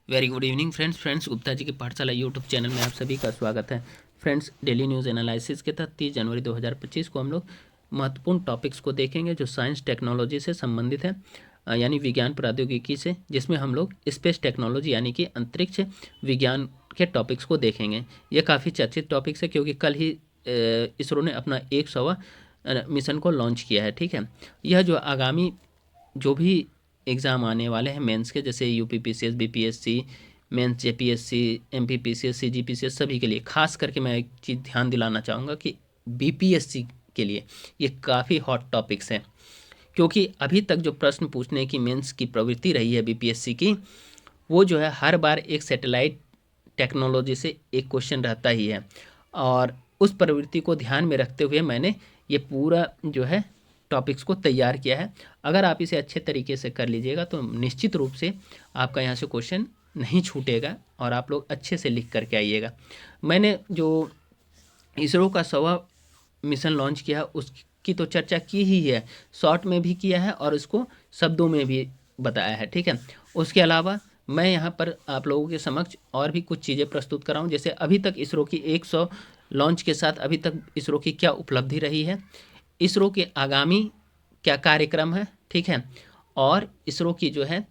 Very good evening friends Gupta ji की Pathshala YouTube channel में आप सभी का स्वागत है। फ्रेंड्स, डेली न्यूज़ एनालिसिस के तहत 30 जनवरी 2025 को हम लोग महत्वपूर्ण टॉपिक्स को देखेंगे जो साइंस टेक्नोलॉजी से संबंधित है, यानी विज्ञान प्रौद्योगिकी से, जिसमें हम लोग स्पेस टेक्नोलॉजी यानी कि अंतरिक्ष विज्ञान के टॉपिक्स को देखेंगे। ये काफ़ी चर्चित टॉपिक्स है क्योंकि कल ही इसरो ने अपना 100वां मिशन को लॉन्च किया है। ठीक है, यह जो आगामी जो भी एग्ज़ाम आने वाले हैं मेंस के, जैसे UPPCS, BPSC mains, JPSC, MPPCS, CGPCS, सभी के लिए खास करके मैं एक चीज़ ध्यान दिलाना चाहूँगा कि बीपीएससी के लिए ये काफ़ी हॉट टॉपिक्स हैं, क्योंकि अभी तक जो प्रश्न पूछने की मेंस की प्रवृत्ति रही है बीपीएससी की, वो जो है हर बार एक सैटेलाइट टेक्नोलॉजी से एक क्वेश्चन रहता ही है। और उस प्रवृत्ति को ध्यान में रखते हुए मैंने ये पूरा जो है टॉपिक्स को तैयार किया है। अगर आप इसे अच्छे तरीके से कर लीजिएगा तो निश्चित रूप से आपका यहाँ से क्वेश्चन नहीं छूटेगा और आप लोग अच्छे से लिख करके आइएगा। मैंने जो इसरो का 100वां मिशन लॉन्च किया उसकी तो चर्चा की ही है, शॉर्ट में भी किया है और इसको शब्दों में भी बताया है। ठीक है, उसके अलावा मैं यहाँ पर आप लोगों के समक्ष और भी कुछ चीज़ें प्रस्तुत कर रहा हूँ, जैसे अभी तक इसरो की 100 लॉन्च के साथ अभी तक इसरो की क्या उपलब्धि रही है, इसरो के आगामी क्या कार्यक्रम है, ठीक है, और इसरो की जो है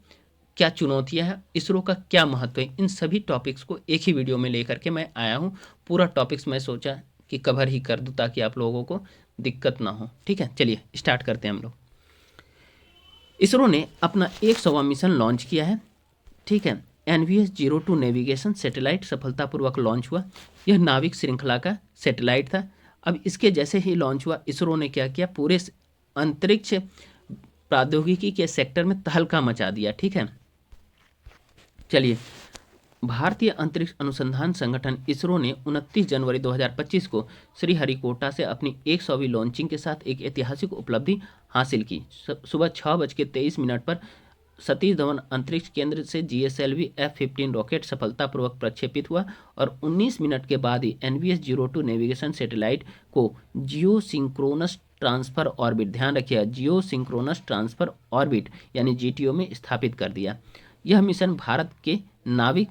क्या चुनौतियां हैं, इसरो का क्या महत्व है, इन सभी टॉपिक्स को एक ही वीडियो में लेकर के मैं आया हूँ। पूरा टॉपिक्स मैं सोचा कि कवर ही कर दूँ ताकि आप लोगों को दिक्कत ना हो। ठीक है, चलिए स्टार्ट करते हैं हम लोग। इसरो ने अपना 100वां मिशन लॉन्च किया है। ठीक है, NVS-02 नेविगेशन सैटेलाइट सफलतापूर्वक लॉन्च हुआ। यह नाविक श्रृंखला का सैटेलाइट था। अब इसके जैसे ही लॉन्च हुआ, इसरो ने क्या किया, पूरे अंतरिक्ष प्रौद्योगिकी के सेक्टर में तहलका मचा दिया। ठीक है, चलिए, भारतीय अंतरिक्ष अनुसंधान संगठन इसरो ने 29 जनवरी 2025 को श्रीहरिकोटा से अपनी 100वीं लॉन्चिंग के साथ एक ऐतिहासिक उपलब्धि हासिल की। सुबह 6:23 पर सतीश धवन अंतरिक्ष केंद्र से GSLV F-15 रॉकेट सफलतापूर्वक प्रक्षेपित हुआ और 19 मिनट के बाद ही NVS-02 नेविगेशन सैटेलाइट को जियो सिंक्रोनस ट्रांसफर ऑर्बिट, ध्यान रखिएगा, जियो सिंक्रोनस ट्रांसफर ऑर्बिट यानी GTO में स्थापित कर दिया। यह मिशन भारत के नाविक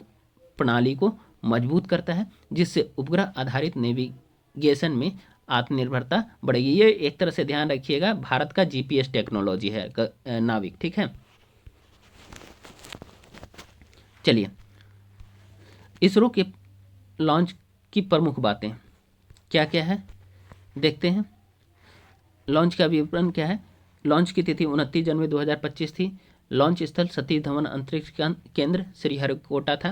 प्रणाली को मजबूत करता है, जिससे उपग्रह आधारित नेविगेशन में आत्मनिर्भरता बढ़ेगी। ये एक तरह से ध्यान रखिएगा, भारत का GPS टेक्नोलॉजी है नाविक। ठीक है, चलिए, इसरो के लॉन्च की प्रमुख बातें क्या क्या है देखते हैं। लॉन्च का विवरण क्या है। लॉन्च की तिथि 29 जनवरी 2025 थी। लॉन्च स्थल सतीश धवन अंतरिक्ष केंद्र श्रीहरिकोटा था।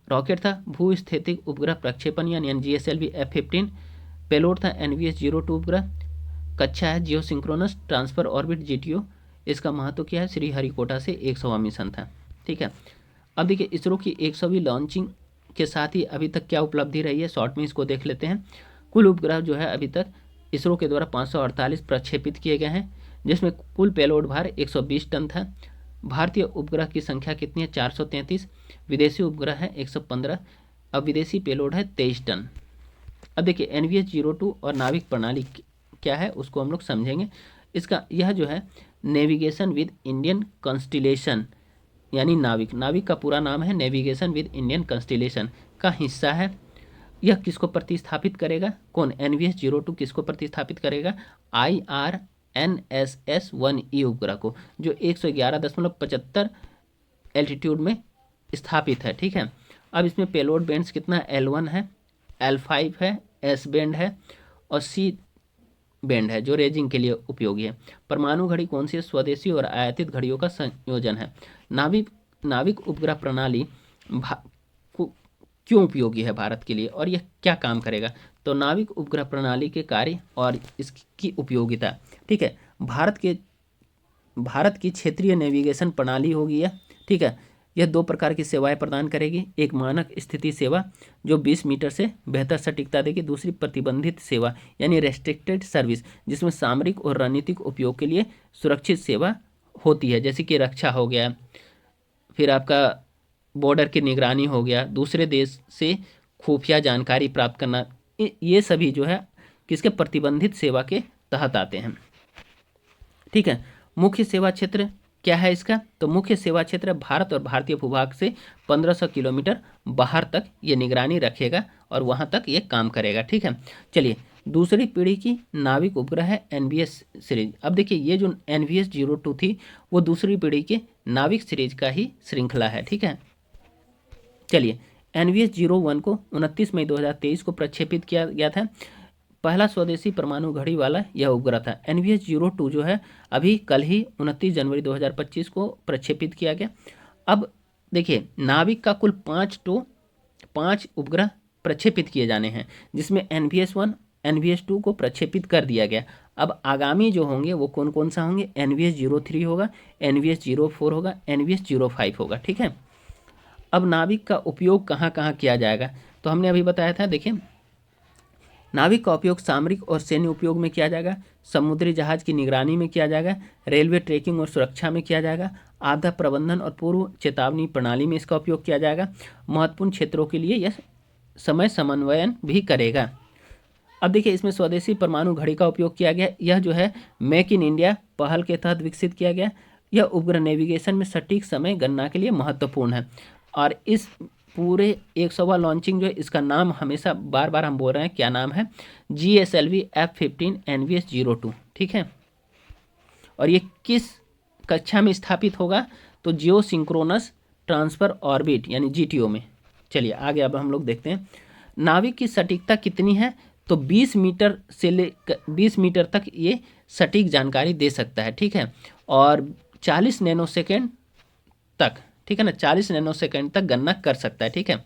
रॉकेट था भूस्थितिक उपग्रह प्रक्षेपण यानी GSLV F-15। पेलोड था NVS-02 उपग्रह। कक्षा है जियो सिंक्रोनस ट्रांसफर ऑर्बिट GTO। इसका महत्व क्या है, श्रीहरिकोटा से 100वां मिशन था। ठीक है, अब देखिए इसरो की 100वीं लॉन्चिंग के साथ ही अभी तक क्या उपलब्धि रही है, शॉर्ट में इसको देख लेते हैं। कुल उपग्रह जो है अभी तक इसरो के द्वारा 548 प्रक्षेपित किए गए हैं, जिसमें कुल पेलोड भार 120 टन था। भारतीय उपग्रह की संख्या कितनी है, 433। विदेशी उपग्रह है 115। अब विदेशी पेलोड है 23 टन। अब देखिए NVS-02 और नाविक प्रणाली क्या है उसको हम लोग समझेंगे। इसका यह जो है नेविगेशन विद इंडियन कॉन्स्टिलेशन यानी नाविक का पूरा नाम है नेविगेशन विद इंडियन कॉन्स्टिलेशन का हिस्सा है। यह किसको प्रतिस्थापित करेगा, कौन, NVS-02 किसको प्रतिस्थापित करेगा, IRNSS-1E उपग्रह को, जो 111.75 एल्टीट्यूड में स्थापित है। ठीक है, अब इसमें पेलोड बैंड्स कितना, L1 है, L5 है, S बैंड है और C बैंड है जो रेजिंग के लिए उपयोगी है। परमाणु घड़ी कौन सी है, स्वदेशी और आयातित घड़ियों का संयोजन है। नाविक उपग्रह प्रणाली क्यों उपयोगी है भारत के लिए और यह क्या काम करेगा, तो नाविक उपग्रह प्रणाली के कार्य और इसकी उपयोगिता। ठीक है, भारत की क्षेत्रीय नेविगेशन प्रणाली होगी यह। ठीक है, यह 2 प्रकार की सेवाएं प्रदान करेगी। एक मानक स्थिति सेवा जो 20 मीटर से बेहतर सटीकता देगी। दूसरी प्रतिबंधित सेवा यानी रेस्ट्रिक्टेड सर्विस, जिसमें सामरिक और रणनीतिक उपयोग के लिए सुरक्षित सेवा होती है, जैसे कि रक्षा हो गया, फिर आपका बॉर्डर की निगरानी हो गया, दूसरे देश से खुफिया जानकारी प्राप्त करना, ये सभी जो है किसके प्रतिबंधित सेवा के तहत आते हैं। ठीक है, मुख्य सेवा क्षेत्र क्या है इसका, तो मुख्य सेवा क्षेत्र भारत और भारतीय भूभाग से 1500 किलोमीटर बाहर तक ये निगरानी रखेगा और वहाँ तक ये काम करेगा। ठीक है, चलिए दूसरी पीढ़ी की नाविक उपग्रह है NVS सीरीज। अब देखिए ये जो NVS 02 थी वो दूसरी पीढ़ी के नाविक सीरीज का ही श्रृंखला है। ठीक है, चलिए NVS 01 को 29 मई 2023 को प्रक्षेपित किया गया था। पहला स्वदेशी परमाणु घड़ी वाला यह उपग्रह था। NVS 02 जो है अभी कल ही 29 जनवरी 2025 को प्रक्षेपित किया गया। अब देखिए नाविक का कुल 5 उपग्रह प्रक्षेपित किए जाने हैं, जिसमें NVS 1 NVS 2 को प्रक्षेपित कर दिया गया। अब आगामी जो होंगे वो कौन कौन सा होंगे, NVS 03 होगा, NVS 04 होगा, NVS 05 होगा। ठीक है, अब नाविक का उपयोग कहाँ कहाँ किया जाएगा, तो हमने अभी बताया था। देखिए नाविक का उपयोग सामरिक और सैन्य उपयोग में किया जाएगा, समुद्री जहाज की निगरानी में किया जाएगा, रेलवे ट्रैकिंग और सुरक्षा में किया जाएगा, आपदा प्रबंधन और पूर्व चेतावनी प्रणाली में इसका उपयोग किया जाएगा, महत्वपूर्ण क्षेत्रों के लिए यह समय समन्वयन भी करेगा। अब देखिए इसमें स्वदेशी परमाणु घड़ी का उपयोग किया गया। यह जो है मेक इन इंडिया पहल के तहत विकसित किया गया। यह उपग्रह नेविगेशन में सटीक समय गणना के लिए महत्वपूर्ण है। और इस पूरे 100वां लॉन्चिंग जो है इसका नाम हमेशा बार बार हम बोल रहे हैं, क्या नाम है, GSLV F-15 NVS 02। ठीक है, और ये किस कक्षा में स्थापित होगा, तो जियो सिंक्रोनस ट्रांसफर ऑर्बिट यानी GTO में। चलिए आगे अब हम लोग देखते हैं नाविक की सटीकता कितनी है, तो 20 मीटर से ले 20 मीटर तक ये सटीक जानकारी दे सकता है। ठीक है, और 40 नैनोसेकेंड तक, ठीक है ना, 40 नैनोसेकेंड तक गणना कर सकता है। ठीक है,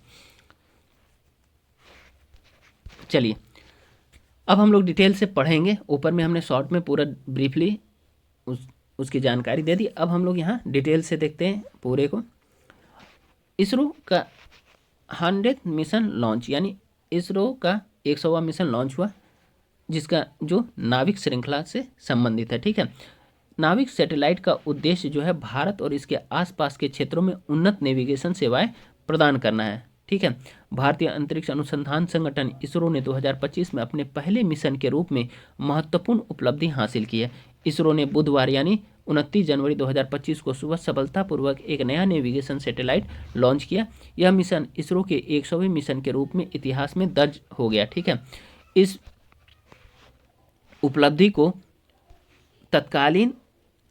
चलिए अब हम लोग डिटेल से पढ़ेंगे। ऊपर में हमने शॉर्ट में पूरा ब्रीफली उसकी जानकारी दे दी। अब हम लोग यहाँ डिटेल से देखते हैं पूरे को। इसरो का 100th मिशन लॉन्च, यानी इसरो का 100वां मिशन लॉन्च हुआ, जिसका जो नाविक श्रृंखला से संबंधित है। ठीक है, नाविक सैटेलाइट का उद्देश्य जो है भारत और इसके आसपास के क्षेत्रों में उन्नत नेविगेशन सेवाएं प्रदान करना है। ठीक है, भारतीय अंतरिक्ष अनुसंधान संगठन इसरो ने 2025 में अपने पहले मिशन के रूप में महत्वपूर्ण उपलब्धि हासिल की है। इसरो ने बुधवार यानी 29 जनवरी 2025 को सुबह सफलतापूर्वक एक नया नेविगेशन सैटेलाइट लॉन्च किया। यह मिशन इसरो के 100वें मिशन के रूप में इतिहास में दर्ज हो गया। ठीक है, इस उपलब्धि को तत्कालीन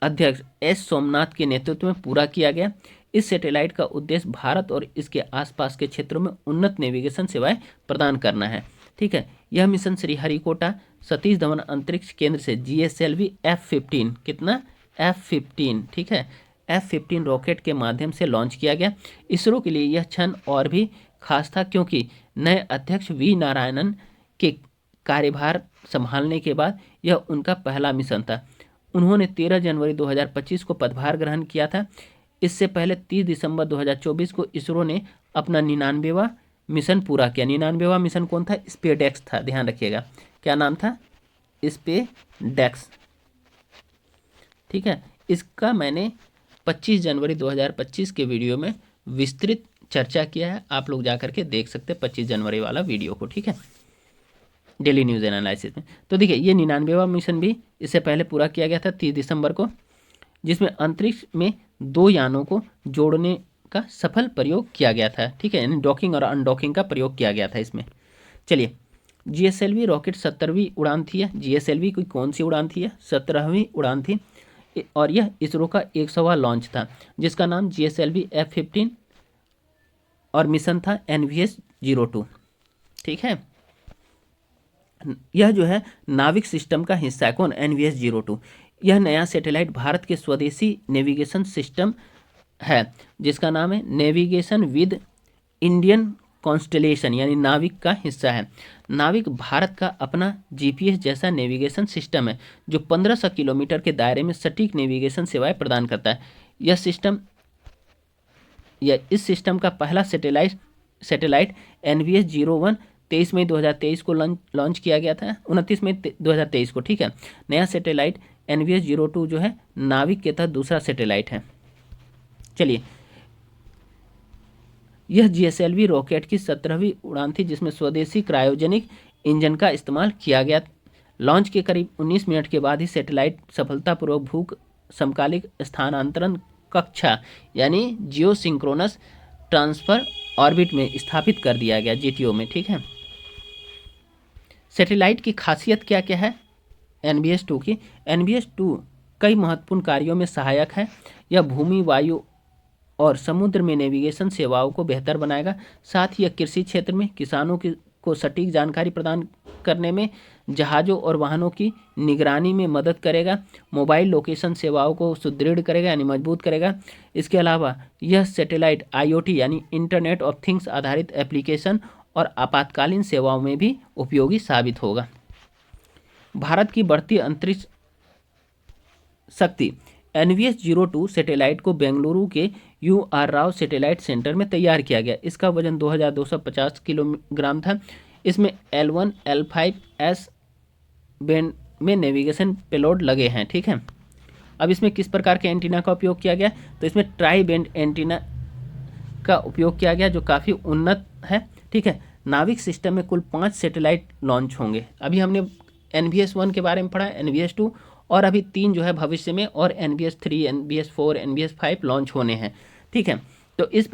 अध्यक्ष S सोमनाथ के नेतृत्व में पूरा किया गया। इस सैटेलाइट का उद्देश्य भारत और इसके आसपास के क्षेत्रों में उन्नत नेविगेशन सेवाएं प्रदान करना है। ठीक है, यह मिशन श्रीहरिकोटा सतीश धवन अंतरिक्ष केंद्र से GSLV F-15 कितना F-15, ठीक है, F-15 रॉकेट के माध्यम से लॉन्च किया गया। इसरो के लिए यह क्षण और भी खास था क्योंकि नए अध्यक्ष V नारायणन के कार्यभार संभालने के बाद यह उनका पहला मिशन था। उन्होंने 13 जनवरी 2025 को पदभार ग्रहण किया था। इससे पहले 30 दिसंबर 2024 को इसरो ने अपना 99वां मिशन पूरा किया। 99वां मिशन कौन था, स्पेडेक्स था, ध्यान रखिएगा, क्या नाम था, स्पेडेक्स। ठीक है, इसका मैंने 25 जनवरी 2025 के वीडियो में विस्तृत चर्चा किया है, आप लोग जाकर के देख सकते हैं 25 जनवरी वाला वीडियो को। ठीक है, डेली न्यूज़ एनालिसिस में। तो देखिए ये 99वां मिशन भी इससे पहले पूरा किया गया था 30 दिसंबर को, जिसमें अंतरिक्ष में 2 यानों को जोड़ने का सफल प्रयोग किया गया था। ठीक है, यानी डॉकिंग और अनडॉकिंग का प्रयोग किया गया था इसमें। चलिए GSLV रॉकेट 17वीं उड़ान थी। GSLV की कौन सी उड़ान थी, 17वीं उड़ान थी, और यह इसरो का 100वां लॉन्च था, जिसका नाम GSLV F-15 और मिशन था NVS 02। ठीक है, यह जो है नाविक सिस्टम का हिस्सा है। कौन, NVS 02। यह नया सैटेलाइट भारत के स्वदेशी नेविगेशन सिस्टम है, जिसका नाम है नेविगेशन विद इंडियन कॉन्स्टेलेशन, यानी नाविक का हिस्सा है। नाविक भारत का अपना GPS जैसा नेविगेशन सिस्टम है, जो 1500 किलोमीटर के दायरे में सटीक नेविगेशन सेवाएं प्रदान करता है। इस सिस्टम का पहला सैटेलाइट NVS 01 23 मई 2023 को लॉन्च किया गया था, 29 मई 2023 को। ठीक है, नया सैटेलाइट NVS 02 जो है नाविक के तहत दूसरा सैटेलाइट है। चलिए यह GSLV रॉकेट की 17वीं उड़ान थी, जिसमें स्वदेशी क्रायोजेनिक इंजन का इस्तेमाल किया गया। लॉन्च के करीब 19 मिनट के बाद ही सैटेलाइट सफलतापूर्वक समकालिक स्थानांतरण कक्षा यानी जियो सिंक्रोनस ट्रांसफर ऑर्बिट में स्थापित कर दिया गया, जीटीओ में। ठीक है, सैटेलाइट की खासियत क्या क्या है NBS-2 की? NBS-2 कई महत्वपूर्ण कार्यों में सहायक है। यह भूमि, वायु और समुद्र में नेविगेशन सेवाओं को बेहतर बनाएगा। साथ ही यह कृषि क्षेत्र में किसानों को सटीक जानकारी प्रदान करने में, जहाज़ों और वाहनों की निगरानी में मदद करेगा। मोबाइल लोकेशन सेवाओं को सुदृढ़ करेगा यानी मजबूत करेगा। इसके अलावा यह सैटेलाइट IoT यानी इंटरनेट ऑफ थिंग्स आधारित एप्लीकेशन और आपातकालीन सेवाओं में भी उपयोगी साबित होगा। भारत की बढ़ती अंतरिक्ष शक्ति। NVS-02 सैटेलाइट को बेंगलुरु के UR राव सैटेलाइट सेंटर में तैयार किया गया। इसका वजन 2250 किलोग्राम था। इसमें L1 L5 S बैंड में नेविगेशन पेलोड लगे हैं। ठीक है, अब इसमें किस प्रकार के एंटीना का उपयोग किया गया? तो इसमें ट्राई बैंड एंटीना का उपयोग किया गया जो काफ़ी उन्नत है। ठीक है, नाविक सिस्टम में कुल 5 सैटेलाइट लॉन्च होंगे। अभी हमने NVS-1 के बारे में पढ़ा, NVS-2 और अभी 3 जो है भविष्य में, और NVS-3, NVS-4, NVS-5 लॉन्च होने हैं। ठीक है, तो इस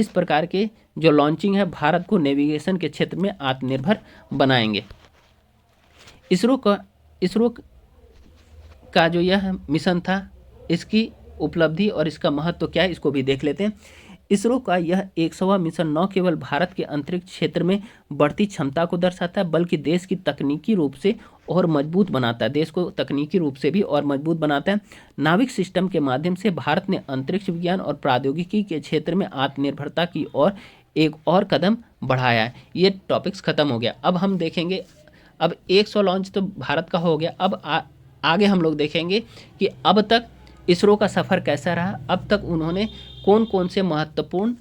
प्रकार के जो लॉन्चिंग है भारत को नेविगेशन के क्षेत्र में आत्मनिर्भर बनाएंगे। इसरो का जो यह मिशन था, इसकी उपलब्धि और इसका महत्व क्या है, इसको भी देख लेते हैं। इसरो का यह 100वां मिशन न केवल भारत के अंतरिक्ष क्षेत्र में बढ़ती क्षमता को दर्शाता है, बल्कि देश की तकनीकी रूप से और मजबूत बनाता है, देश को तकनीकी रूप से भी और मजबूत बनाता है। नाविक सिस्टम के माध्यम से भारत ने अंतरिक्ष विज्ञान और प्रौद्योगिकी के क्षेत्र में आत्मनिर्भरता की ओर एक और कदम बढ़ाया है। ये टॉपिक्स खत्म हो गया। अब हम देखेंगे, अब 100 लॉन्च तो भारत का हो गया। अब आगे हम लोग देखेंगे कि अब तक इसरो का सफ़र कैसा रहा, अब तक उन्होंने कौन कौन से महत्वपूर्ण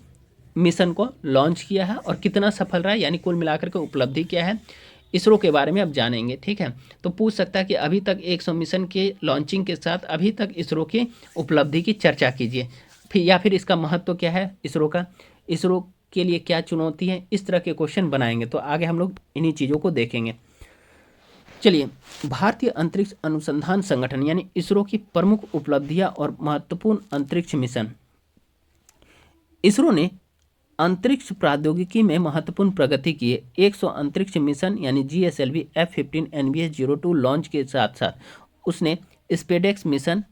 मिशन को लॉन्च किया है और कितना सफल रहा, यानी कुल मिलाकर के उपलब्धि क्या है, इसरो के बारे में अब जानेंगे। ठीक है, तो पूछ सकता है कि अभी तक 100 मिशन के लॉन्चिंग के साथ अभी तक इसरो की उपलब्धि की चर्चा कीजिए, या फिर इसका महत्व क्या है इसरो का, इसरो के लिए क्या चुनौती है, इस तरह के क्वेश्चन बनाएंगे। तो आगे हम लोग इन्हीं चीज़ों को देखेंगे। चलिए, भारतीय अंतरिक्ष अनुसंधान संगठन यानी इसरो की प्रमुख उपलब्धियां और महत्वपूर्ण अंतरिक्ष मिशन। इसरो ने अंतरिक्ष प्रौद्योगिकी में महत्वपूर्ण प्रगति की है। 100 अंतरिक्ष मिशन यानी GSLV F-15 NVS-02 लॉन्च के साथ साथ उसने स्पेडेक्स मिशन,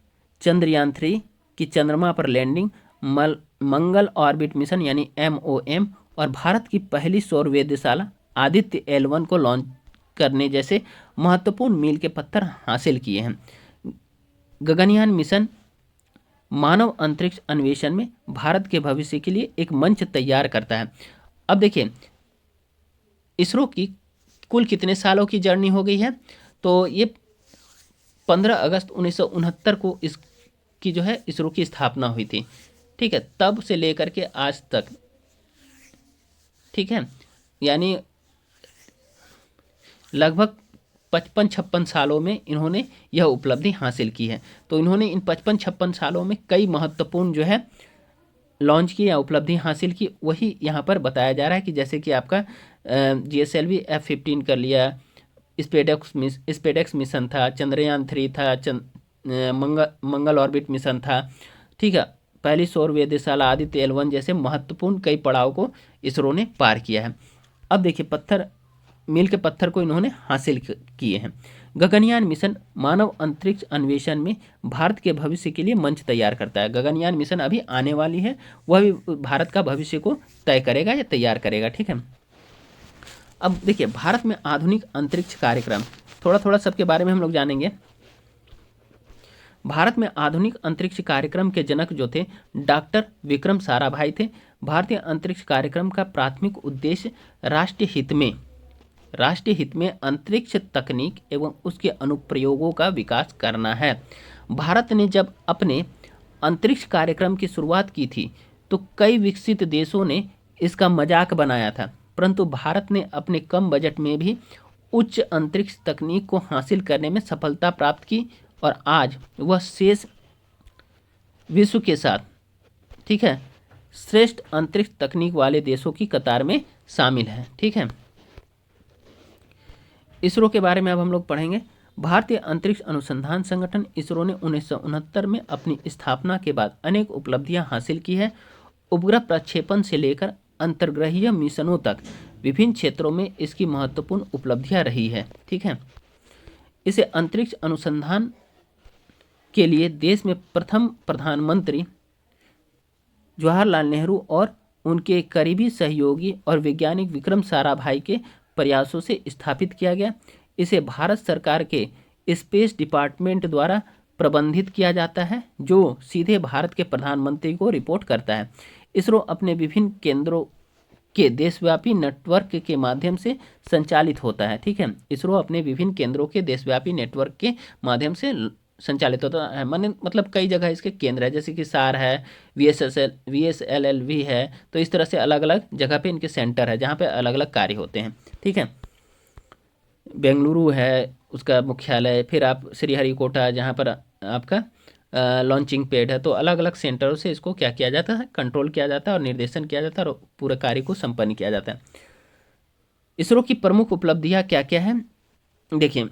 चंद्रयान-3 की चंद्रमा पर लैंडिंग, मंगल ऑर्बिट मिशन यानी MOM और भारत की पहली सौर वेधशाला आदित्य L1 को लॉन्च करने जैसे महत्वपूर्ण मील के पत्थर हासिल किए हैं। गगनयान मिशन मानव अंतरिक्ष अन्वेषण में भारत के भविष्य के लिए एक मंच तैयार करता है। अब देखिए, इसरो की कुल कितने सालों की जर्नी हो गई है, तो ये 15 अगस्त 1969 को इसकी जो है इसरो की स्थापना हुई थी। ठीक है, तब से लेकर के आज तक, ठीक है, यानी लगभग 55-56 सालों में इन्होंने यह उपलब्धि हासिल की है। तो इन्होंने इन 55-56 सालों में कई महत्वपूर्ण जो है लॉन्च की या उपलब्धि हासिल की, वही यहाँ पर बताया जा रहा है कि जैसे कि आपका GSLV F-15 कर लिया, स्पेडेक्स मिशन था, चंद्रयान-3 था, मंगल ऑर्बिट मिशन था। ठीक है, पहली सौर वेधशाला आदित्य L1 जैसे महत्वपूर्ण कई पड़ाव को इसरो ने पार किया है। अब देखिए, मील के पत्थर को इन्होंने हासिल किए हैं। गगनयान मिशन मानव अंतरिक्ष अन्वेषण में भारत के भविष्य के लिए मंच तैयार करता है। गगनयान मिशन अभी आने वाली है, वह भी भारत का भविष्य को तय करेगा या तैयार करेगा। ठीक है, अब देखिए, भारत में आधुनिक अंतरिक्ष कार्यक्रम, थोड़ा थोड़ा सबके बारे में हम लोग जानेंगे। भारत में आधुनिक अंतरिक्ष कार्यक्रम के जनक जो थे डॉक्टर विक्रम साराभाई थे। भारतीय अंतरिक्ष कार्यक्रम का प्राथमिक उद्देश्य राष्ट्रीय हित में अंतरिक्ष तकनीक एवं उसके अनुप्रयोगों का विकास करना है। भारत ने जब अपने अंतरिक्ष कार्यक्रम की शुरुआत की थी तो कई विकसित देशों ने इसका मजाक बनाया था, परंतु भारत ने अपने कम बजट में भी उच्च अंतरिक्ष तकनीक को हासिल करने में सफलता प्राप्त की और आज वह शेष विश्व के साथ, ठीक है, श्रेष्ठ अंतरिक्ष तकनीक वाले देशों की कतार में शामिल है। ठीक है, इसरो के बारे में अब हम लोग पढ़ेंगे। भारतीय अंतरिक्ष अनुसंधान संगठन इसरो ने 1969 में अपनी स्थापना के बाद अनेक उपलब्धियां हासिल की है। उपग्रह प्रक्षेपण से लेकर अंतर्ग्रहीय मिशनों तक विभिन्न क्षेत्रों में इसकी महत्वपूर्ण उपलब्धियां रही है। ठीक है, इसे अंतरिक्ष अनुसंधान के लिए देश में प्रथम प्रधानमंत्री जवाहरलाल नेहरू और उनके करीबी सहयोगी और वैज्ञानिक विक्रम साराभाई के प्रयासों से स्थापित किया गया। इसे भारत सरकार के स्पेस डिपार्टमेंट द्वारा प्रबंधित किया जाता है, जो सीधे भारत के प्रधानमंत्री को रिपोर्ट करता है। इसरो अपने विभिन्न केंद्रों के देशव्यापी नेटवर्क के माध्यम से संचालित होता है। ठीक है, इसरो अपने विभिन्न केंद्रों के देशव्यापी नेटवर्क के माध्यम से संचालित होता है। मतलब कई जगह इसके केंद्र है, जैसे कि सार है, VSLLV है, तो इस तरह से अलग अलग जगह पे इनके सेंटर है जहाँ पे अलग अलग कार्य होते हैं। ठीक है, बेंगलुरु है उसका मुख्यालय, फिर आप श्रीहरिकोटा जहाँ पर आपका लॉन्चिंग पैड है। तो अलग अलग सेंटरों से इसको क्या किया जाता है, कंट्रोल किया जाता है और निर्देशन किया जाता है और पूरे कार्य को संपन्न किया जाता है। इसरो की प्रमुख उपलब्धियां क्या क्या है, देखिए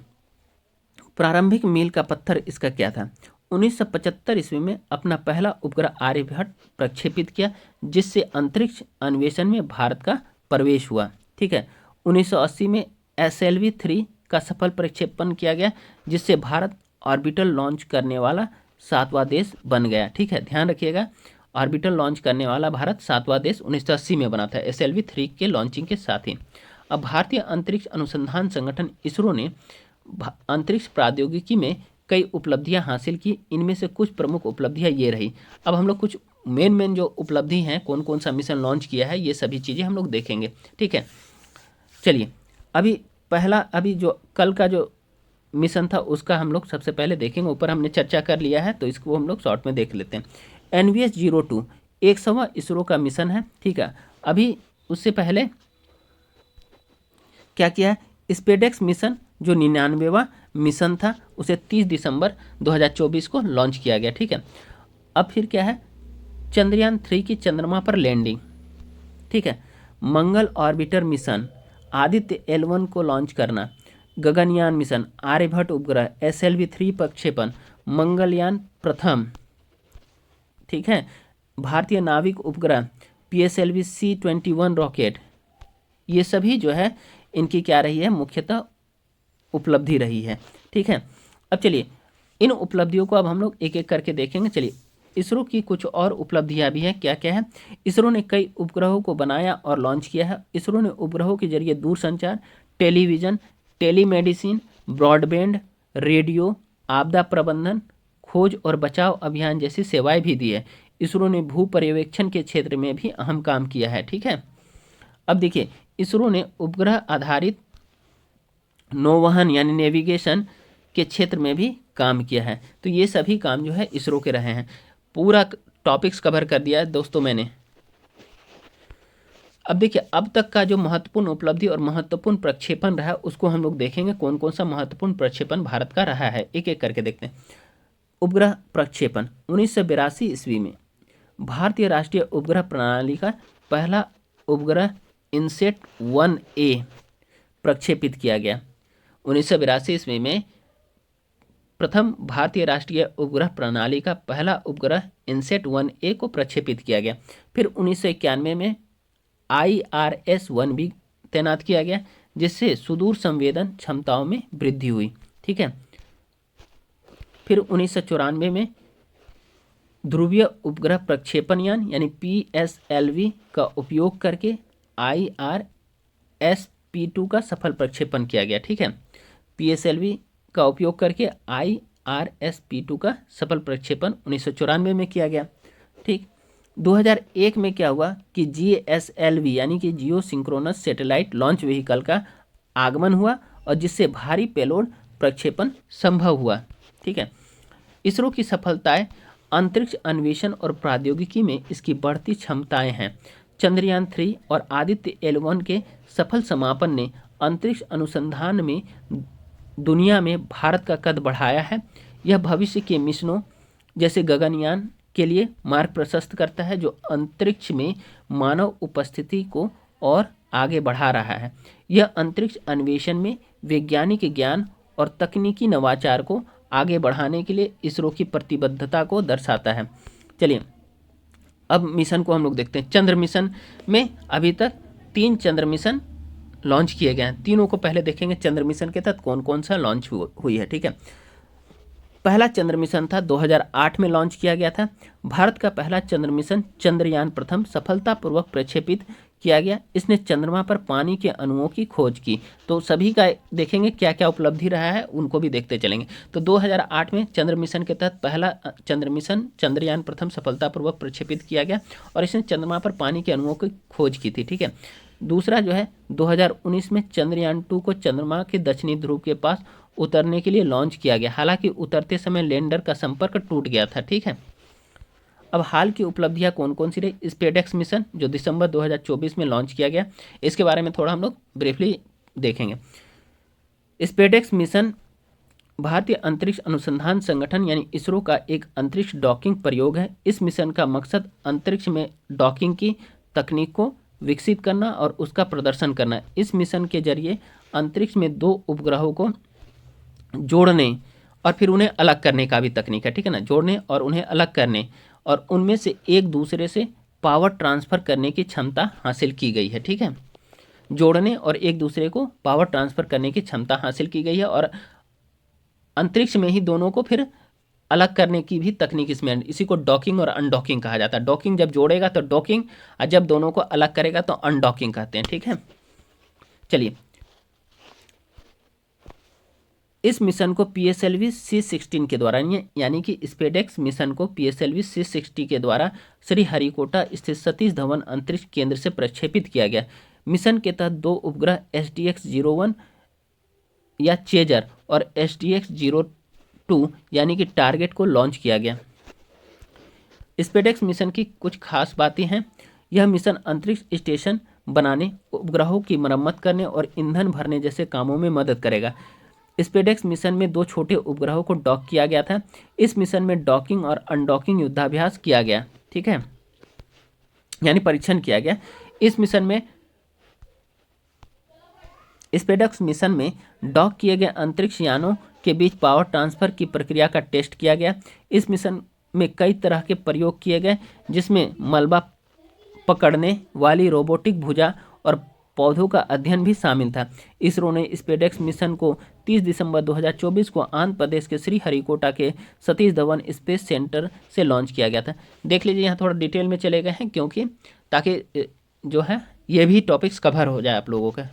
प्रारंभिक मील का पत्थर इसका क्या था। 1975 ईस्वी में अपना पहला उपग्रह आर्यभट्ट प्रक्षेपित किया, जिससे अंतरिक्ष अन्वेषण में भारत का प्रवेश हुआ। ठीक है, 1980 में SLV-3 का सफल प्रक्षेपण किया गया, जिससे भारत ऑर्बिटल लॉन्च करने वाला 7वां देश बन गया। ठीक है, ध्यान रखिएगा, ऑर्बिटल लॉन्च करने वाला भारत 7वां देश 1980 में बना था SLV-3 के लॉन्चिंग के साथ ही। अब भारतीय अंतरिक्ष अनुसंधान संगठन इसरो ने अंतरिक्ष प्रौद्योगिकी में कई उपलब्धियां हासिल की। इनमें से कुछ प्रमुख उपलब्धियां ये रही। अब हम लोग कुछ मेन जो उपलब्धि हैं, कौन कौन सा मिशन लॉन्च किया है, ये सभी चीज़ें हम लोग देखेंगे। ठीक है, चलिए अभी जो कल का जो मिशन था उसका हम लोग सबसे पहले देखेंगे। ऊपर हमने चर्चा कर लिया है, तो इसको हम लोग शॉर्ट में देख लेते हैं। NVS-02 100वां इसरो का मिशन है। ठीक है, अभी उससे पहले क्या किया है, स्पेडेक्स मिशन जो 99वां मिशन था, उसे 30 दिसंबर 2024 को लॉन्च किया गया। ठीक है, अब फिर क्या है, चंद्रयान 3 की चंद्रमा पर लैंडिंग। ठीक है, मंगल ऑर्बिटर मिशन, आदित्य L1 को लॉन्च करना, गगनयान मिशन, आर्यभट्ट उपग्रह, SLV-3 प्रक्षेपण, मंगलयान प्रथम। ठीक है, भारतीय नाविक उपग्रह PSLV-C-21 रॉकेट, ये सभी जो है इनकी क्या रही है, मुख्यतः उपलब्धि रही है। ठीक है, अब चलिए इन उपलब्धियों को अब हम लोग एक एक करके देखेंगे। चलिए, इसरो की कुछ और उपलब्धियां भी हैं, क्या क्या है। इसरो ने कई उपग्रहों को बनाया और लॉन्च किया है। इसरो ने उपग्रहों के जरिए दूरसंचार, टेलीविज़न, टेलीमेडिसिन, ब्रॉडबैंड, रेडियो, आपदा प्रबंधन, खोज और बचाव अभियान जैसी सेवाएं भी दी है। इसरो ने भू पर्यवेक्षण के क्षेत्र में भी अहम काम किया है। ठीक है, अब देखिए, इसरो ने उपग्रह आधारित नौवहन यानी नेविगेशन के क्षेत्र में भी काम किया है। तो ये सभी काम जो है इसरो के रहे हैं। पूरा टॉपिक्स कवर कर दिया है दोस्तों मैंने। अब देखिए, अब तक का जो महत्वपूर्ण उपलब्धि और महत्वपूर्ण प्रक्षेपण रहा उसको हम लोग देखेंगे, कौन कौन सा महत्वपूर्ण प्रक्षेपण भारत का रहा है, एक एक करके देखते हैं। उपग्रह प्रक्षेपण 1982 ईस्वी में भारतीय राष्ट्रीय उपग्रह प्रणाली का पहला उपग्रह इनसेट 1A प्रक्षेपित किया गया। 1982 ईस्वी में प्रथम भारतीय राष्ट्रीय उपग्रह प्रणाली का पहला उपग्रह इनसेट 1A को प्रक्षेपित किया गया। फिर 1991 में IRS-1 भी तैनात किया गया, जिससे सुदूर संवेदन क्षमताओं में वृद्धि हुई। ठीक है, फिर 1994 में ध्रुवीय उपग्रह प्रक्षेपण यान यानी PSLV का उपयोग करके IRS-P2 का सफल प्रक्षेपण किया गया। ठीक है, PSLV का उपयोग करके IRS-P2 का सफल प्रक्षेपण 1994 में किया गया। ठीक, 2001 में क्या हुआ कि GSLV यानी कि जियो सिंक्रोनस सैटेलाइट लॉन्च व्हीकल का आगमन हुआ और जिससे भारी पेलोड प्रक्षेपण संभव हुआ। ठीक है, इसरो की सफलताएं अंतरिक्ष अन्वेषण और प्रौद्योगिकी में इसकी बढ़ती क्षमताएं हैं। चंद्रयान 3 और आदित्य L1 के सफल समापन ने अंतरिक्ष अनुसंधान में दुनिया में भारत का कद बढ़ाया है। यह भविष्य के मिशनों जैसे गगनयान के लिए मार्ग प्रशस्त करता है, जो अंतरिक्ष में मानव उपस्थिति को और आगे बढ़ा रहा है। यह अंतरिक्ष अन्वेषण में वैज्ञानिक ज्ञान और तकनीकी नवाचार को आगे बढ़ाने के लिए इसरो की प्रतिबद्धता को दर्शाता है। चलिए अब मिशन को हम लोग देखते हैं। चंद्र मिशन में अभी तक 3 चंद्र मिशन लॉन्च किए गए हैं। तीनों को पहले देखेंगे चंद्र मिशन के तहत कौन कौन सा लॉन्च हुई है। ठीक है, पहला चंद्र मिशन था 2008 में लॉन्च किया गया था। भारत का पहला चंद्र मिशन चंद्रयान प्रथम सफलतापूर्वक प्रक्षेपित किया गया। इसने चंद्रमा पर पानी के अणुओं की खोज की। तो सभी का देखेंगे क्या क्या उपलब्धि रहा है, उनको भी देखते चलेंगे। तो 2008 में चंद्र मिशन के तहत पहला चंद्र मिशन चंद्रयान प्रथम सफलतापूर्वक प्रक्षेपित किया गया और इसने चंद्रमा पर पानी के अणुओं की खोज की थी। ठीक है, दूसरा जो है 2019 में चंद्रयान 2 को चंद्रमा के दक्षिणी ध्रुव के पास उतरने के लिए लॉन्च किया गया। हालांकि उतरते समय लैंडर का संपर्क टूट गया था। ठीक है, अब हाल की उपलब्धियां कौन कौन सी रही। स्पेसएक्स मिशन जो दिसंबर 2024 में लॉन्च किया गया, इसके बारे में थोड़ा हम लोग ब्रीफली देखेंगे। स्पेसएक्स मिशन भारतीय अंतरिक्ष अनुसंधान संगठन यानी इसरो का एक अंतरिक्ष डॉकिंग प्रयोग है। इस मिशन का मकसद अंतरिक्ष में डॉकिंग की तकनीक को विकसित करना और उसका प्रदर्शन करना। इस मिशन के जरिए अंतरिक्ष में 2 उपग्रहों को जोड़ने और फिर उन्हें अलग करने का भी तकनीक है। ठीक है ना, जोड़ने और उन्हें अलग करने और उनमें से एक दूसरे से पावर ट्रांसफ़र करने की क्षमता हासिल की गई है। ठीक है, जोड़ने और एक दूसरे को पावर ट्रांसफ़र करने की क्षमता हासिल की गई है और अंतरिक्ष में ही दोनों को फिर अलग करने की भी तकनीक इसमें, इसी को डॉकिंग और अनडॉकिंग कहा जाता है। डॉकिंग जब जोड़ेगा तो डॉकिंग, और जब दोनों को अलग करेगा तो अनडॉकिंग कहते हैं। ठीक है, चलिए इस मिशन को PSLV C16 के द्वारा यानी कि स्पेसएक्स मिशन को PSLV C60 के द्वारा श्रीहरिकोटा स्थित सतीश धवन अंतरिक्ष केंद्र से प्रक्षेपित किया गया। मिशन के तहत 2 उपग्रह SDX-01 या चेजर और SDX-02 यानी कि टारगेट को लॉन्च किया गया। स्पेसएक्स मिशन की कुछ खास बातें हैं। यह मिशन अंतरिक्ष स्टेशन बनाने, उपग्रहों की मरम्मत करने और ईंधन भरने जैसे कामों में मदद करेगा। स्पेसएक्स मिशन में 2 छोटे उपग्रहों को डॉक किया गया था। इस मिशन में डॉकिंग और अनडॉकिंग युद्धाभ्यास किया गया। ठीक है, यानी परीक्षण किया गया। इस मिशन में स्पेसएक्स मिशन में डॉक किए गए अंतरिक्ष यानों के बीच पावर ट्रांसफर की प्रक्रिया का टेस्ट किया गया। इस मिशन में कई तरह के प्रयोग किए गए जिसमें मलबा पकड़ने वाली रोबोटिक भुजा और पौधों का अध्ययन भी शामिल था। इसरो ने स्पेसएक्स मिशन को 30 दिसंबर 2024 को आंध्र प्रदेश के श्रीहरिकोटा के सतीश धवन स्पेस सेंटर से लॉन्च किया गया था। देख लीजिए यहाँ थोड़ा डिटेल में चले गए हैं क्योंकि ताकि जो है ये भी टॉपिक्स कवर हो जाए आप लोगों का।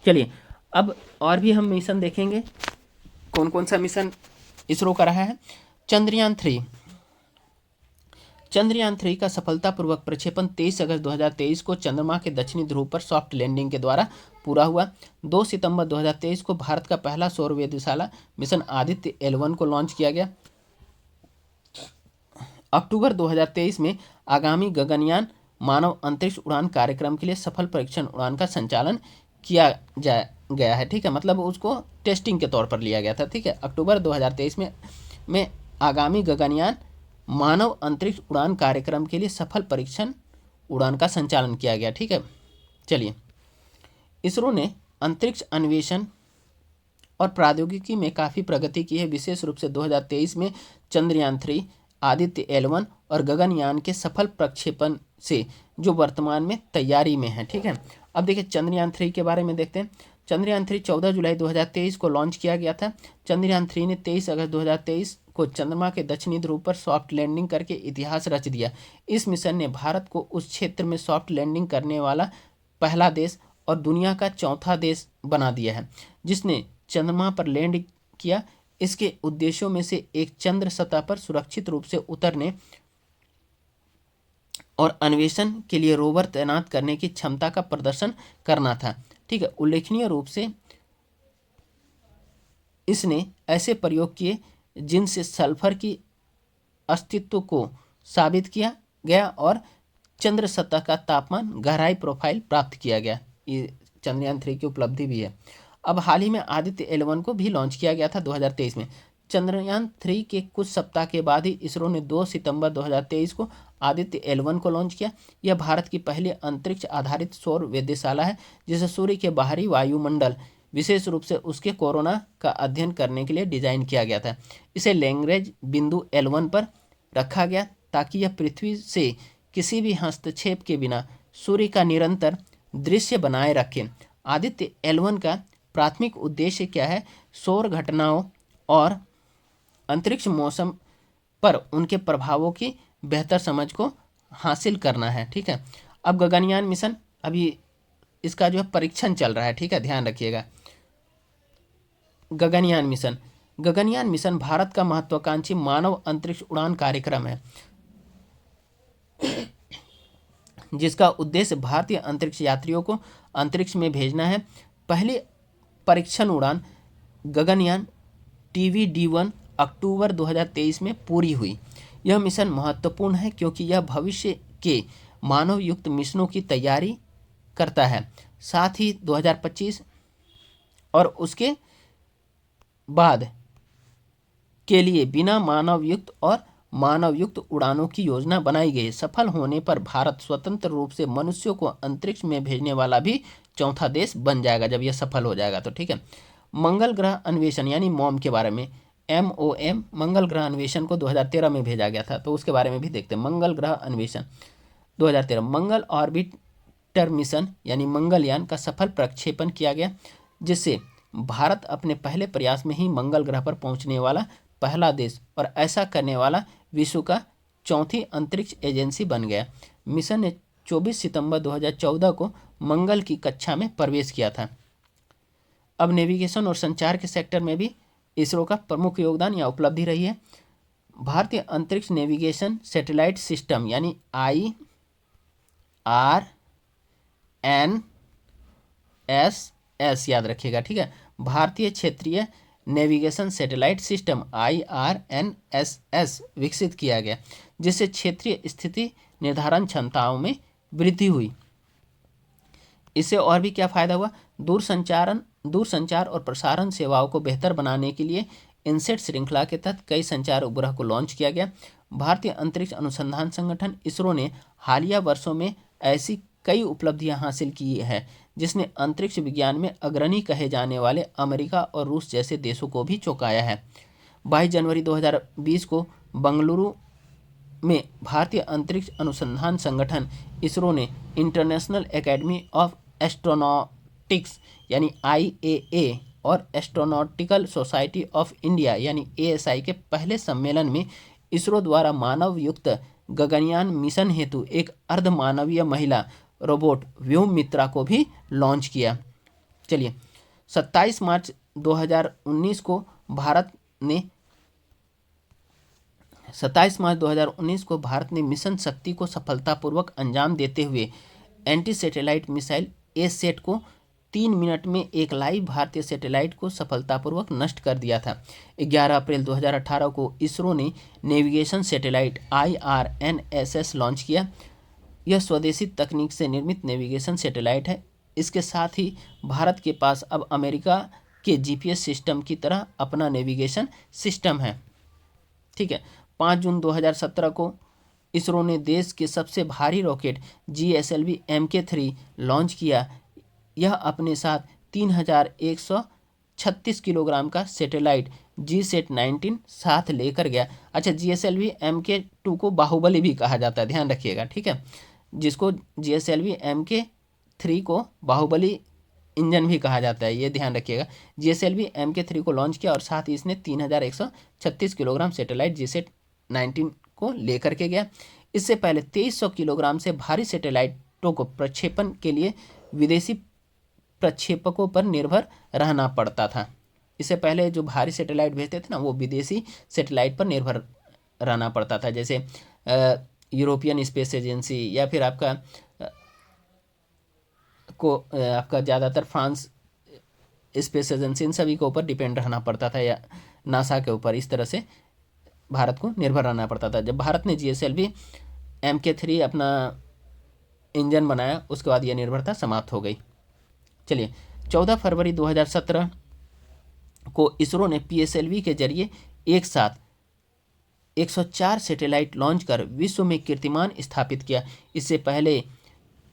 चलिए अब और भी हम मिशन देखेंगे कौन कौन सा मिशन इसरो का रहा है। चंद्रयान 3 का सफलतापूर्वक प्रक्षेपण 23 अगस्त 2023 को चंद्रमा के दक्षिणी ध्रुव पर सॉफ्ट लैंडिंग के द्वारा पूरा हुआ। 2 सितंबर 2023 को भारत का पहला सौर वेधशाला मिशन आदित्य L1 को लॉन्च किया गया। अक्टूबर 2023 में आगामी गगनयान मानव अंतरिक्ष उड़ान कार्यक्रम के लिए सफल परीक्षण उड़ान का संचालन किया गया है। ठीक है, मतलब उसको टेस्टिंग के तौर पर लिया गया था। ठीक है, अक्टूबर 2023 में आगामी गगनयान मानव अंतरिक्ष उड़ान कार्यक्रम के लिए सफल परीक्षण उड़ान का संचालन किया गया। ठीक है, चलिए इसरो ने अंतरिक्ष अन्वेषण और प्रौद्योगिकी में काफ़ी प्रगति की है। विशेष रूप से 2023 में चंद्रयान 3, आदित्य L1 और गगनयान के सफल प्रक्षेपण से जो वर्तमान में तैयारी में है। ठीक है, अब देखिए चंद्रयान 3 के बारे में देखते हैं। चंद्रयान 3 14 जुलाई 2023 को लॉन्च किया गया था। चंद्रयान 3 ने 23 अगस्त 2023 को चंद्रमा के दक्षिणी ध्रुव पर सॉफ्ट लैंडिंग करके इतिहास रच दिया। इस मिशन ने भारत को उस क्षेत्र में सॉफ्ट लैंडिंग करने वाला पहला देश और दुनिया का चौथा देश बना दिया है जिसने चंद्रमा पर लैंड किया। इसके उद्देश्यों में से एक चंद्र सतह पर सुरक्षित रूप से उतरने और अन्वेषण के लिए रोवर तैनात करने की क्षमता का प्रदर्शन करना था। ठीक है, उल्लेखनीय रूप से इसने ऐसे प्रयोग किए जिनसे सल्फर की अस्तित्व को साबित किया गया और चंद्र सतह का तापमान गहराई प्रोफाइल प्राप्त किया गया। ये चंद्रयान 3 की उपलब्धि भी है। अब हाल ही में आदित्य L1 को भी लॉन्च किया गया था 2023 में। चंद्रयान 3 के कुछ सप्ताह के बाद ही इसरो ने 2 सितंबर 2023 को आदित्य L1 को लॉन्च किया। यह भारत की पहली अंतरिक्ष आधारित सौर वेधशाला है जिसे सूर्य के बाहरी वायुमंडल विशेष रूप से उसके कोरोना का अध्ययन करने के लिए डिजाइन किया गया था। इसे लैग्रेंज बिंदु L1 पर रखा गया ताकि यह पृथ्वी से किसी भी हस्तक्षेप के बिना सूर्य का निरंतर दृश्य बनाए रखे। आदित्य L1 का प्राथमिक उद्देश्य क्या है? सौर घटनाओं और अंतरिक्ष मौसम पर उनके प्रभावों की बेहतर समझ को हासिल करना है। ठीक है, अब गगनयान मिशन, अभी इसका जो है परीक्षण चल रहा है। ठीक है, ध्यान रखिएगा। गगनयान मिशन भारत का महत्वाकांक्षी मानव अंतरिक्ष उड़ान कार्यक्रम है, जिसका उद्देश्य भारतीय अंतरिक्ष यात्रियों को अंतरिक्ष में भेजना है। पहली परीक्षण उड़ान गगनयान TVD-1 अक्टूबर 2023 में पूरी हुई। यह मिशन महत्वपूर्ण है क्योंकि यह भविष्य के मानव युक्त मिशनों की तैयारी करता है। साथ ही 2025 और उसके बाद के लिए बिना मानव युक्त और मानव युक्त उड़ानों की योजना बनाई गई। सफल होने पर भारत स्वतंत्र रूप से मनुष्यों को अंतरिक्ष में भेजने वाला भी चौथा देश बन जाएगा, जब यह सफल हो जाएगा तो। ठीक है, मंगल ग्रह अन्वेषण यानी मॉम के बारे में, MOM मंगल ग्रह अन्वेषण को 2013 में भेजा गया था, तो उसके बारे में भी देखते हैं। मंगल ग्रह अन्वेषण 2013, मंगल ऑर्बिटर मिशन यानी मंगलयान का सफल प्रक्षेपण किया गया, जिससे भारत अपने पहले प्रयास में ही मंगल ग्रह पर पहुंचने वाला पहला देश और ऐसा करने वाला विश्व का चौथी अंतरिक्ष एजेंसी बन गया। मिशन ने 24 सितंबर 2014 को मंगल की कक्षा में प्रवेश किया था। अब नेविगेशन और संचार के सेक्टर में भी इसरो का प्रमुख योगदान या उपलब्धि रही है। भारतीय अंतरिक्ष नेविगेशन सैटेलाइट सिस्टम यानी IRNSS याद रखिएगा। ठीक है, भारतीय क्षेत्रीय नेविगेशन सैटेलाइट सिस्टम IRNSS विकसित किया गया, जिससे क्षेत्रीय स्थिति निर्धारण क्षमताओं में वृद्धि हुई। इससे और भी क्या फायदा हुआ? दूरसंचार और प्रसारण सेवाओं को बेहतर बनाने के लिए इनसेट श्रृंखला के तहत कई संचार उपग्रह को लॉन्च किया गया। भारतीय अंतरिक्ष अनुसंधान संगठन इसरो ने हालिया वर्षों में ऐसी कई उपलब्धियां हासिल की है, जिसने अंतरिक्ष विज्ञान में अग्रणी कहे जाने वाले अमेरिका और रूस जैसे देशों को भी चौंकाया है। 22 जनवरी 2020 को बेंगलुरु में भारतीय अंतरिक्ष अनुसंधान संगठन इसरो ने इंटरनेशनल एकेडमी ऑफ एस्ट्रोनॉटिक्स यानी IAA और एस्ट्रोनॉटिकल सोसाइटी ऑफ इंडिया यानी ASI के पहले सम्मेलन में इसरो द्वारा मानव युक्त गगनयान मिशन हेतु एक अर्धमानवीय महिला रोबोट व्योममित्रा को भी लॉन्च किया। चलिए, 27 मार्च 2019 को भारत ने मिशन शक्ति को सफलतापूर्वक अंजाम देते हुए एंटी सैटेलाइट मिसाइल ASAT को 3 मिनट में एक लाइव भारतीय सैटेलाइट को सफलतापूर्वक नष्ट कर दिया था। 11 अप्रैल 2018 को इसरो ने नेविगेशन सैटेलाइट IRNSS लॉन्च किया। यह स्वदेशी तकनीक से निर्मित नेविगेशन सैटेलाइट है। इसके साथ ही भारत के पास अब अमेरिका के GPS सिस्टम की तरह अपना नेविगेशन सिस्टम है। ठीक है, 5 जून 2017 को इसरो ने देश के सबसे भारी रॉकेट GSLV MK3 लॉन्च किया। यह अपने साथ 3136 किलोग्राम का सैटेलाइट GSAT-19 साथ लेकर गया। अच्छा, GSLV MK2 को बाहुबली भी कहा जाता है, ध्यान रखिएगा। ठीक है, जिसको GSLV MK3 को बाहुबली इंजन भी कहा जाता है, ये ध्यान रखिएगा। GSLV MK3 को लॉन्च किया और साथ ही इसने 3136 किलोग्राम सैटेलाइट GSAT-19 को लेकर के गया। इससे पहले 2300 किलोग्राम से भारी सैटेलाइटों को प्रक्षेपण के लिए विदेशी प्रक्षेपकों पर निर्भर रहना पड़ता था। इससे पहले जो भारी सैटेलाइट भेजते थे ना, वो विदेशी सैटेलाइट पर निर्भर रहना पड़ता था, जैसे यूरोपियन स्पेस एजेंसी या फिर आपका ज़्यादातर फ्रांस स्पेस एजेंसी, इन सभी के ऊपर डिपेंड रहना पड़ता था, या नासा के ऊपर। इस तरह से भारत को निर्भर रहना पड़ता था। जब भारत ने GSLV MK3 अपना इंजन बनाया, उसके बाद यह निर्भरता समाप्त हो गई। चलिए, 14 फरवरी 2017 को इसरो ने PSLV के जरिए एक साथ 104 सैटेलाइट लॉन्च कर विश्व में कीर्तिमान स्थापित किया। इससे पहले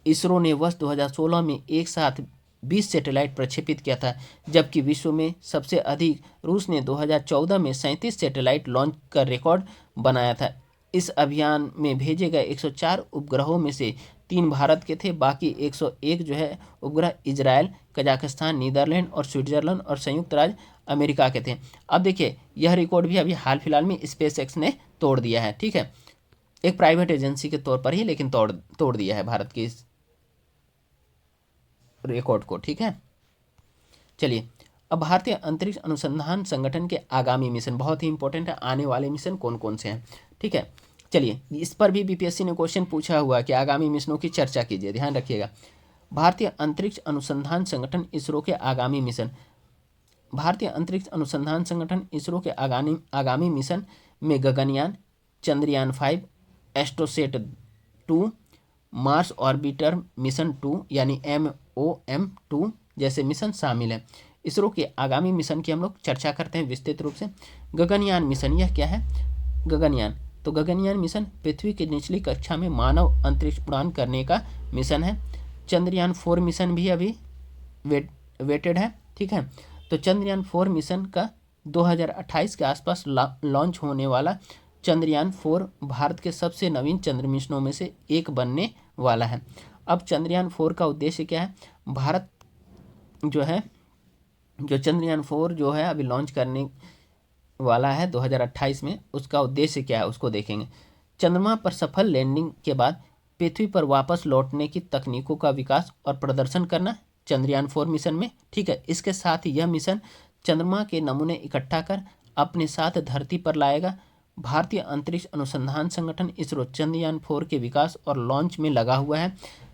इसरो ने वर्ष 2016 में एक साथ 20 सैटेलाइट प्रक्षेपित किया था, जबकि विश्व में सबसे अधिक रूस ने 2014 में 37 सैटेलाइट लॉन्च कर रिकॉर्ड बनाया था। इस अभियान में भेजे गए 104 उपग्रहों में से 3 भारत के थे, बाकी 101 जो है उपग्रह इजराइल, कजाकिस्तान, नीदरलैंड और स्विट्जरलैंड और संयुक्त राज्य अमेरिका के थे। अब देखिए यह रिकॉर्ड भी अभी हाल फिलहाल में स्पेस एक्स ने तोड़ दिया है, ठीक है, एक प्राइवेट एजेंसी के तौर पर ही, लेकिन तोड़ दिया है भारत के इस रिकॉर्ड को, ठीक है। चलिए अब भारतीय अंतरिक्ष अनुसंधान संगठन के आगामी मिशन बहुत ही इंपॉर्टेंट है, आने वाले मिशन कौन कौन से हैं, ठीक है। चलिए इस पर भी बीपीएससी ने क्वेश्चन पूछा हुआ कि आगामी मिशनों की चर्चा कीजिए, ध्यान रखिएगा। भारतीय अंतरिक्ष अनुसंधान संगठन इसरो के आगामी मिशन। भारतीय अंतरिक्ष अनुसंधान संगठन इसरो के आगामी मिशन में Gaganyaan, Chandrayaan 5, AstroSat 2, Mars orbiter mission 2 यानी MOM-2 जैसे मिशन शामिल हैं। इसरो के आगामी मिशन की हम लोग चर्चा करते हैं विस्तृत रूप से। गगनयान मिशन, यह क्या है? गगनयान, तो गगनयान मिशन पृथ्वी की निचली कक्षा में मानव अंतरिक्ष उड़ान करने का मिशन है। चंद्रयान 4 मिशन भी अभी वेटेड है, ठीक है। तो चंद्रयान 4 मिशन का 2028 के आसपास लॉन्च होने वाला चंद्रयान 4 भारत के सबसे नवीन चंद्र मिशनों में से एक बनने वाला है। अब चंद्रयान 4 का उद्देश्य क्या है? भारत जो है, जो चंद्रयान 4 जो है अभी लॉन्च करने वाला है 2028 में, उसका उद्देश्य क्या है उसको देखेंगे। चंद्रमा पर सफल लैंडिंग के बाद पृथ्वी पर वापस लौटने की तकनीकों का विकास और प्रदर्शन करना चंद्रयान 4 मिशन में, ठीक है। इसके साथ ही यह मिशन चंद्रमा के नमूने इकट्ठा कर अपने साथ धरती पर लाएगा। भारतीय अंतरिक्ष अनुसंधान संगठन इसरो चंद्रयान 4 के विकास और लॉन्च में लगा हुआ है,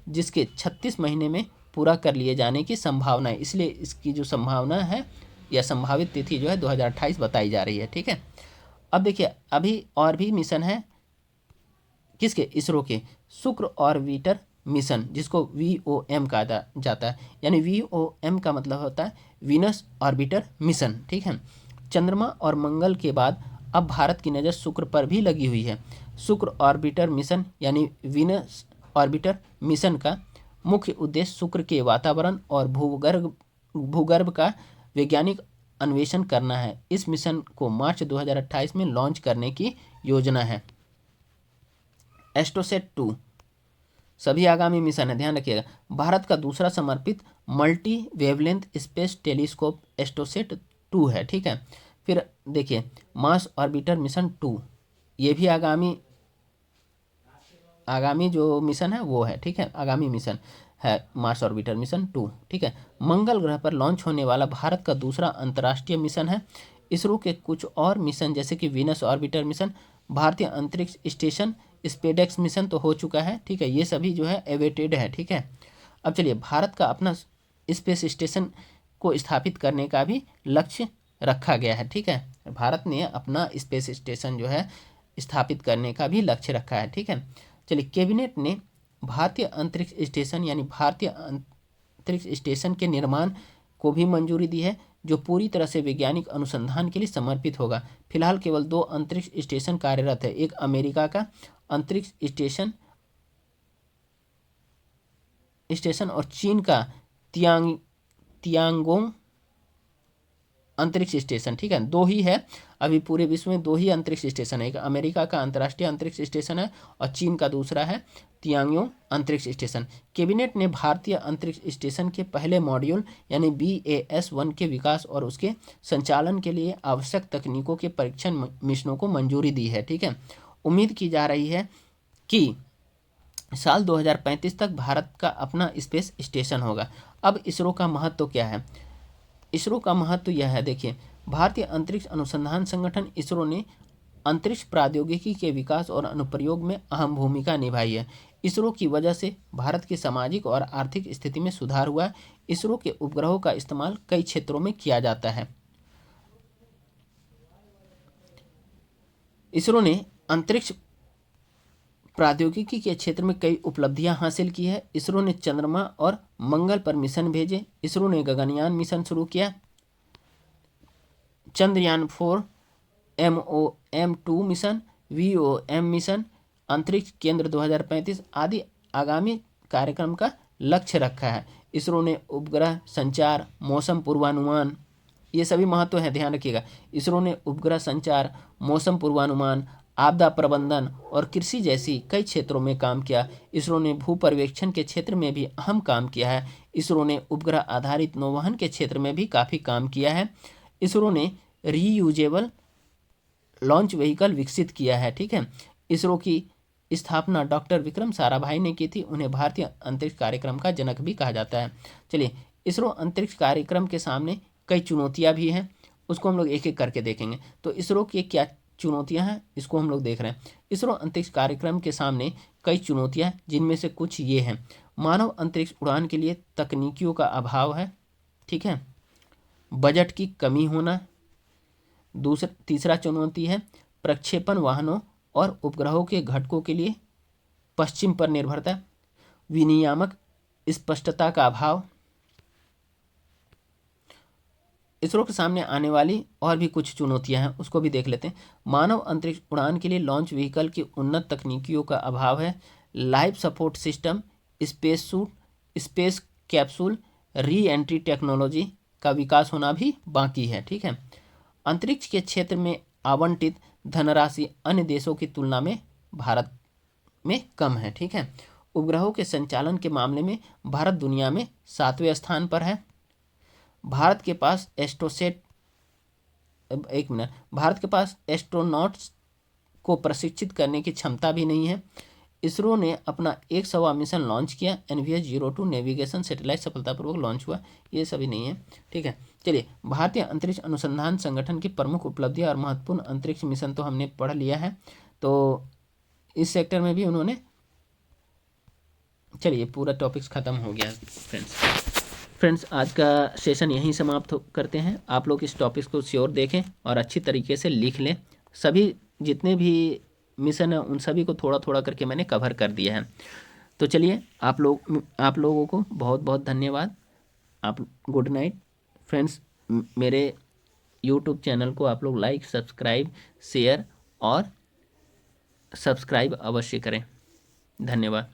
जिसके 36 महीने में पूरा कर लिए जाने की संभावना है। इसलिए इसकी जो संभावना है या संभावित तिथि जो है 2028 बताई जा रही है, ठीक है। अब देखिए अभी और भी मिशन है किसके? इसरो के शुक्र ऑर्बिटर मिशन, जिसको VOM कहा जाता है, यानी VOM का मतलब होता है वीनस ऑर्बिटर मिशन, ठीक है। चंद्रमा और मंगल के बाद अब भारत की नज़र शुक्र पर भी लगी हुई है। शुक्र ऑर्बिटर मिशन यानी वीनस ऑर्बिटर मिशन का मुख्य उद्देश्य शुक्र के वातावरण और भूगर्भ का वैज्ञानिक अन्वेषण करना है। इस मिशन को मार्च 2028 में लॉन्च करने की योजना है। एस्ट्रोसेट 2 सभी आगामी मिशन है, ध्यान रखिएगा। भारत का दूसरा समर्पित multi wavelength space telescope AstroSat 2 है, ठीक है। फिर देखिए मार्स ऑर्बिटर मिशन 2, ये भी आगामी जो मिशन है वो है, ठीक है। आगामी मिशन है मार्स ऑर्बिटर मिशन 2, ठीक है। मंगल ग्रह पर लॉन्च होने वाला भारत का दूसरा अंतर्राष्ट्रीय मिशन है। इसरो के कुछ और मिशन जैसे कि वीनस ऑर्बिटर मिशन, भारतीय अंतरिक्ष स्टेशन स्पेडेक्स मिशन तो हो चुका है, ठीक है। ये सभी जो है एवेटेड है, ठीक है। अब चलिए भारत का अपना स्पेस स्टेशन को स्थापित करने का भी लक्ष्य रखा गया है, ठीक है। भारत ने अपना स्पेस स्टेशन जो है स्थापित करने का भी लक्ष्य रखा है, ठीक है। चलिए कैबिनेट ने भारतीय अंतरिक्ष स्टेशन यानी भारतीय अंतरिक्ष स्टेशन के निर्माण को भी मंजूरी दी है, जो पूरी तरह से वैज्ञानिक अनुसंधान के लिए समर्पित होगा। फिलहाल केवल 2 अंतरिक्ष स्टेशन कार्यरत है, एक अमेरिका का अंतरिक्ष स्टेशन और चीन का तियांगोंग अंतरिक्ष स्टेशन, ठीक है। 2 ही है अभी पूरे विश्व में, 2 ही अंतरिक्ष स्टेशन है, एक अमेरिका का अंतर्राष्ट्रीय अंतरिक्ष स्टेशन है और चीन का दूसरा है तियांगोंग अंतरिक्ष स्टेशन। कैबिनेट ने भारतीय अंतरिक्ष स्टेशन के पहले मॉड्यूल यानी BAS-1 के विकास और उसके संचालन के लिए आवश्यक तकनीकों के परीक्षण मिशनों को मंजूरी दी है, ठीक है। उम्मीद की जा रही है कि साल 2035 तक भारत का अपना स्पेस स्टेशन होगा। अब इसरो का महत्व क्या है? इसरो का महत्व यह है, देखिए भारतीय अंतरिक्ष अनुसंधान संगठन इसरो ने अंतरिक्ष प्रौद्योगिकी के विकास और अनुप्रयोग में अहम भूमिका निभाई है। इसरो की वजह से भारत की सामाजिक और आर्थिक स्थिति में सुधार हुआ है। इसरो के उपग्रहों का इस्तेमाल कई क्षेत्रों में किया जाता है। इसरो ने अंतरिक्ष प्रौद्योगिकी के क्षेत्र में कई उपलब्धियां हासिल की है। इसरो ने चंद्रमा और मंगल पर मिशन भेजे। इसरो ने गगनयान मिशन शुरू किया। Chandrayaan 4, MOM-2 mission, VOM mission, अंतरिक्ष केंद्र 2035 आदि आगामी कार्यक्रम का लक्ष्य रखा है। इसरो ने उपग्रह संचार, मौसम पूर्वानुमान, ये सभी महत्व है, ध्यान रखिएगा। इसरो ने उपग्रह संचार, मौसम पूर्वानुमान, आपदा प्रबंधन और कृषि जैसी कई क्षेत्रों में काम किया। इसरो ने भू पर्यवेक्षण के क्षेत्र में भी अहम काम किया है। इसरो ने उपग्रह आधारित नौवहन के क्षेत्र में भी काफ़ी काम किया है। इसरो ने रीयूजेबल लॉन्च व्हीकल विकसित किया है। ठीक है। इसरो की स्थापना डॉक्टर विक्रम साराभाई ने की थी। उन्हें भारतीय अंतरिक्ष कार्यक्रम का जनक भी कहा जाता है। चलिए, इसरो अंतरिक्ष कार्यक्रम के सामने कई चुनौतियां भी हैं, उसको हम लोग एक एक करके देखेंगे। तो इसरो की क्या चुनौतियां हैं, इसको हम लोग देख रहे हैं। इसरो अंतरिक्ष कार्यक्रम के सामने कई चुनौतियां, जिनमें से कुछ ये हैं। मानव अंतरिक्ष उड़ान के लिए तकनीकियों का अभाव है। ठीक है। बजट की कमी होना। तीसरा चुनौती है प्रक्षेपण वाहनों और उपग्रहों के घटकों के लिए पश्चिम पर निर्भरता। विनियामक स्पष्टता का अभाव। इसरो के सामने आने वाली और भी कुछ चुनौतियां हैं, उसको भी देख लेते हैं। मानव अंतरिक्ष उड़ान के लिए लॉन्च व्हीकल की उन्नत तकनीकियों का अभाव है। Life support system, space suit, space capsule, re entry technology का विकास होना भी बाकी है। ठीक है। अंतरिक्ष के क्षेत्र में आवंटित धनराशि अन्य देशों की तुलना में भारत में कम है। ठीक है। उपग्रहों के संचालन के मामले में भारत दुनिया में 7वें स्थान पर है। भारत के पास एस्ट्रोनॉट्स को प्रशिक्षित करने की क्षमता भी नहीं है। इसरो ने अपना 100वां मिशन लॉन्च किया। NVS-02 नेविगेशन सैटेलाइट सफलतापूर्वक लॉन्च हुआ। ये सभी नहीं है। ठीक है। चलिए, भारतीय अंतरिक्ष अनुसंधान संगठन की प्रमुख उपलब्धियां और महत्वपूर्ण अंतरिक्ष मिशन तो हमने पढ़ लिया है। तो इस सेक्टर में भी उन्होंने, चलिए पूरा टॉपिक्स खत्म हो गया फ्रेंड्स। आज का सेशन यहीं समाप्त करते हैं। आप लोग इस टॉपिक्स को श्योर देखें और अच्छी तरीके से लिख लें। सभी जितने भी मिशन है उन सभी को थोड़ा थोड़ा करके मैंने कवर कर दिया है। तो चलिए, आप लोगों को बहुत बहुत धन्यवाद। आप गुड नाइट फ्रेंड्स। मेरे यूट्यूब चैनल को आप लोग लाइक, सब्सक्राइब, शेयर और सब्सक्राइब अवश्य करें। धन्यवाद।